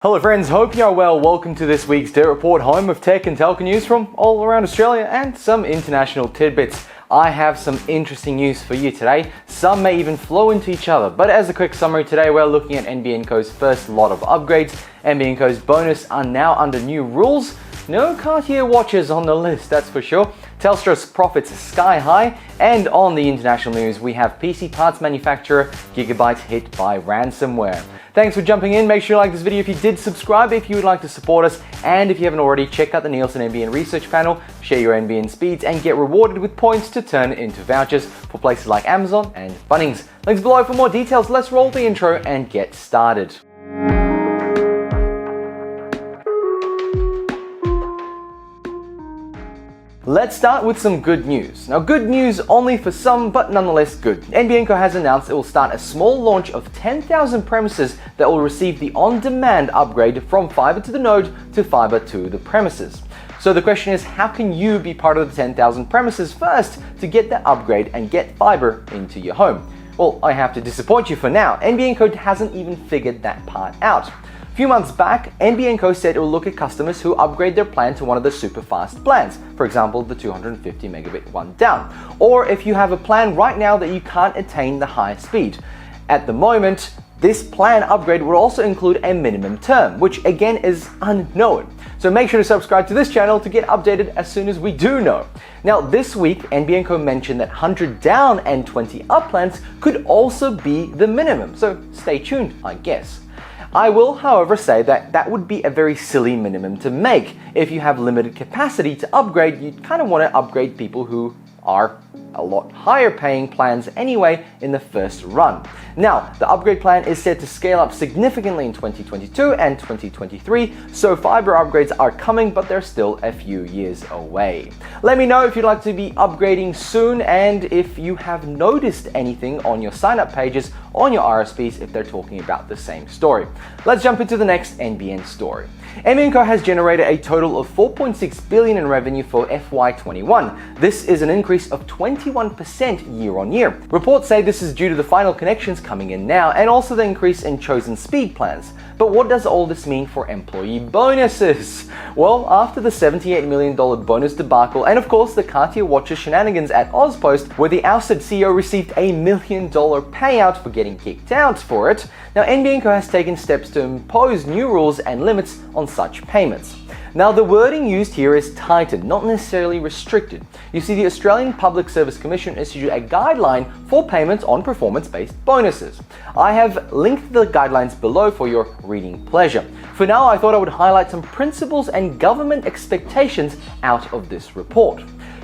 Hello friends, hope you are well. Welcome to this week's Day Report, home of tech and telco news from all around Australia and some international tidbits. I have some interesting news for you today. Some may even flow into each other, but as a quick summary today, we're looking at NBN Co's first lot of upgrades. NBN Co's bonus are now under new rules. No Cartier watches on the list, that's for sure. Telstra's profits sky high, and on the international news, we have PC parts manufacturer Gigabyte hit by ransomware. Thanks for jumping in. Make sure you like this video if you did, subscribe if you would like to support us, and if you haven't already, check out the Nielsen NBN research panel, share your NBN speeds, and get rewarded with points to turn into vouchers for places like Amazon and Bunnings. Links below for more details. Let's roll the intro and get started. Let's start with some good news. Now, good news only for some, but nonetheless good. NBN Co has announced it will start a small launch of 10,000 premises that will receive the on-demand upgrade from fiber to the node to fiber to the premises. So the question is, how can you be part of the 10,000 premises first to get that upgrade and get fiber into your home? Well, I have to disappoint you for now. NBN Co hasn't even figured that part out. A few months back, NBN Co said it will look at customers who upgrade their plan to one of the super fast plans, for example, the 250 megabit one down, or if you have a plan right now that you can't attain the high speed. At the moment, this plan upgrade would also include a minimum term, which again is unknown. So make sure to subscribe to this channel to get updated as soon as we do know. Now, this week, NBN Co mentioned that 100 down and 20 up plans could also be the minimum, so stay tuned, I guess. I will, however, say that that would be a very silly minimum to make. If you have limited capacity to upgrade, you kind of want to upgrade people who are a lot higher paying plans anyway in the first run. Now, the upgrade plan is set to scale up significantly in 2022 and 2023, so fiber upgrades are coming, but they're still a few years away. Let me know if you'd like to be upgrading soon, and if you have noticed anything on your sign-up pages on your RSPs if they're talking about the same story. Let's jump into the next NBN story. NBN Co has generated a total of $4.6 billion in revenue for FY21. This is an increase of 21% year on year. Reports say this is due to the final connections coming in now and also the increase in chosen speed plans. But what does all this mean for employee bonuses? Well, after the $78 million bonus debacle and of course the Cartier watches shenanigans at Ozpost, where the ousted CEO received a $1 million payout for getting kicked out for it, now NBN Co has taken steps to impose new rules and limits on such payments. Now, the wording used here is tightened, not necessarily restricted. You see, the Australian Public Service Commission issued a guideline for payments on performance-based bonuses. I have linked the guidelines below for your reading pleasure. For now, I thought I would highlight some principles and government expectations out of this report.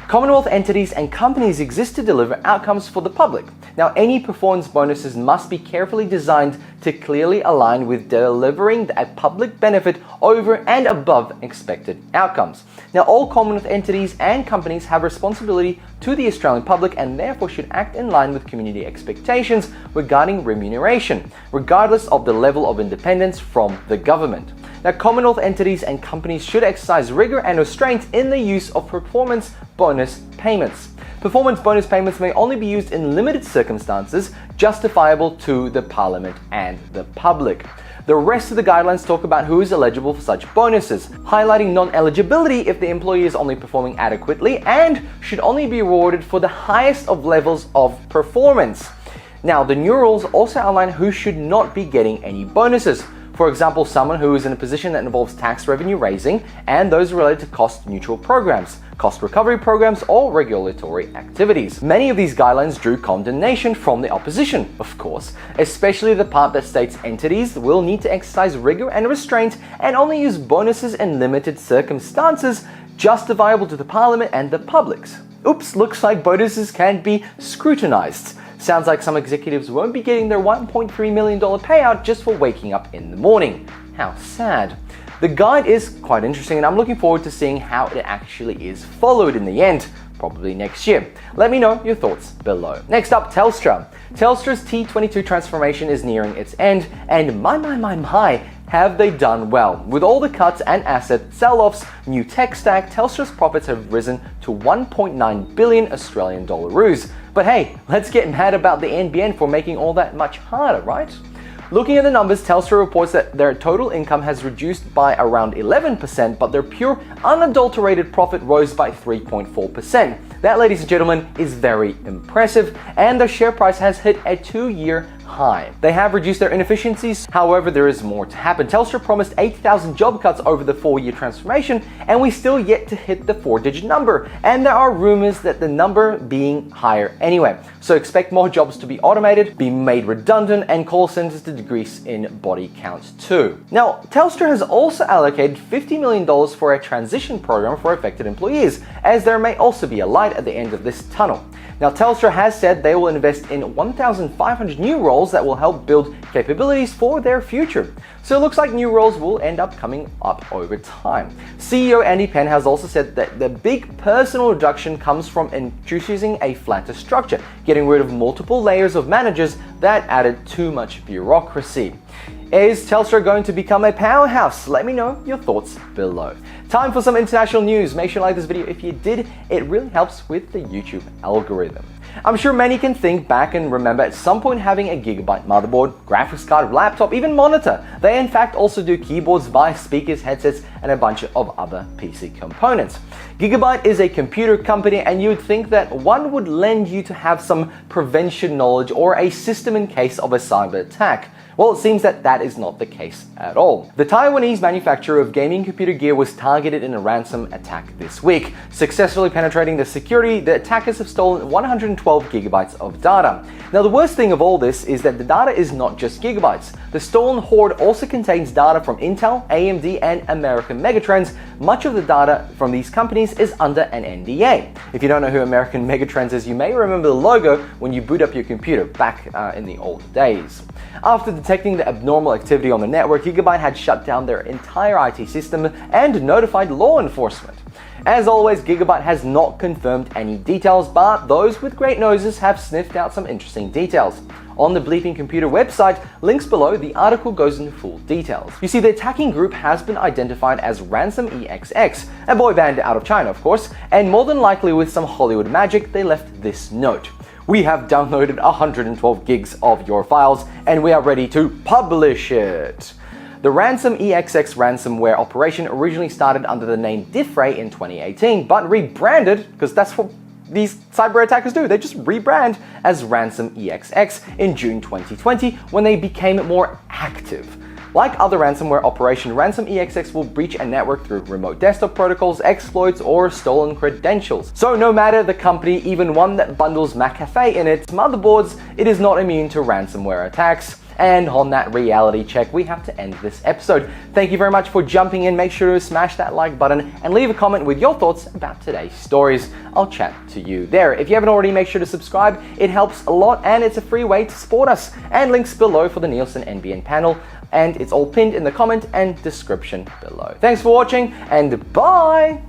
Commonwealth entities and companies exist to deliver outcomes for the public. Now, any performance bonuses must be carefully designed to clearly align with delivering a public benefit over and above expected outcomes. Now, all Commonwealth entities and companies have responsibility to the Australian public and therefore should act in line with community expectations regarding remuneration, regardless of the level of independence from the government. Now, Commonwealth entities and companies should exercise rigor and restraint in the use of performance bonus payments. Performance bonus payments may only be used in limited circumstances justifiable to the Parliament and the public. The rest of the guidelines talk about who is eligible for such bonuses, highlighting non-eligibility if the employee is only performing adequately and should only be rewarded for the highest of levels of performance. Now, the new rules also outline who should not be getting any bonuses. For example, someone who is in a position that involves tax revenue raising and those related to cost-neutral programs, cost recovery programs, or regulatory activities. Many of these guidelines drew condemnation from the opposition, of course, especially the part that states entities will need to exercise rigor and restraint and only use bonuses in limited circumstances justifiable to the Parliament and the publics. Oops, looks like bonuses can be scrutinized. Sounds like some executives won't be getting their $1.3 million payout just for waking up in the morning. How sad. The guide is quite interesting and I'm looking forward to seeing how it actually is followed in the end, probably next year. Let me know your thoughts below. Next up, Telstra. Telstra's T22 transformation is nearing its end, and my, have they done well. With all the cuts and asset sell-offs, new tech stack, Telstra's profits have risen to 1.9 billion Australian dollaroos. But hey, let's get mad about the NBN for making all that much harder, right? Looking at the numbers, Telstra reports that their total income has reduced by around 11%, but their pure unadulterated profit rose by 3.4%. That, ladies and gentlemen, is very impressive, and the share price has hit a 2-year high. They have reduced their inefficiencies, however, there is more to happen. Telstra promised 8,000 job cuts over the 4-year transformation, and we still yet to hit the 4-digit number. And there are rumors that the number being higher anyway. So expect more jobs to be automated, be made redundant, and call centers to decrease in body count too. Now, Telstra has also allocated $50 million for a transition program for affected employees, as there may also be a light at the end of this tunnel. Now, Telstra has said they will invest in 1,500 new roles that will help build capabilities for their future. So it looks like new roles will end up coming up over time. CEO Andy Penn has also said that the big personal reduction comes from introducing a flatter structure, getting rid of multiple layers of managers that added too much bureaucracy. Is Telstra going to become a powerhouse? Let me know your thoughts below. Time for some international news. Make sure you like this video if you did. It really helps with the YouTube algorithm. I'm sure many can think back and remember at some point having a gigabyte motherboard, graphics card, laptop, even monitor. They in fact also do keyboards, mice, speakers, headsets, and a bunch of other PC components. Gigabyte is a computer company, and you would think that one would lend you to have some prevention knowledge or a system in case of a cyber attack. Well, it seems that that is not the case at all. The Taiwanese manufacturer of gaming computer gear was targeted in a ransom attack this week. Successfully penetrating the security, the attackers have stolen 112 gigabytes of data. Now, the worst thing of all this is that the data is not just gigabytes. The stolen hoard also contains data from Intel, AMD, and American Megatrends. Much of the data from these companies is under an NDA. If you don't know who American Megatrends is, you may remember the logo when you boot up your computer back in the old days. After detecting the abnormal activity on the network, Gigabyte had shut down their entire IT system and notified law enforcement. As always, Gigabyte has not confirmed any details, but those with great noses have sniffed out some interesting details. On the Bleeping Computer website, links below, the article goes into full details. You see, the attacking group has been identified as Ransom EXX, a boy band out of China, of course, and more than likely with some Hollywood magic, they left this note. We have downloaded 112 gigs of your files, and we are ready to publish it. The Ransom EXX ransomware operation originally started under the name Diffray in 2018, but rebranded, because that's what these cyber attackers do, they just rebrand as Ransom EXX in June 2020 when they became more active. Like other ransomware operations, Ransom EXX will breach a network through remote desktop protocols, exploits, or stolen credentials. So no matter the company, even one that bundles McAfee in its motherboards, it is not immune to ransomware attacks. And on that reality check, we have to end this episode. Thank you very much for jumping in. Make sure to smash that like button and leave a comment with your thoughts about today's stories. I'll chat to you there. If you haven't already, make sure to subscribe. It helps a lot, and it's a free way to support us. And links below for the Nielsen NBN panel, and it's all pinned in the comment and description below. Thanks for watching, and bye!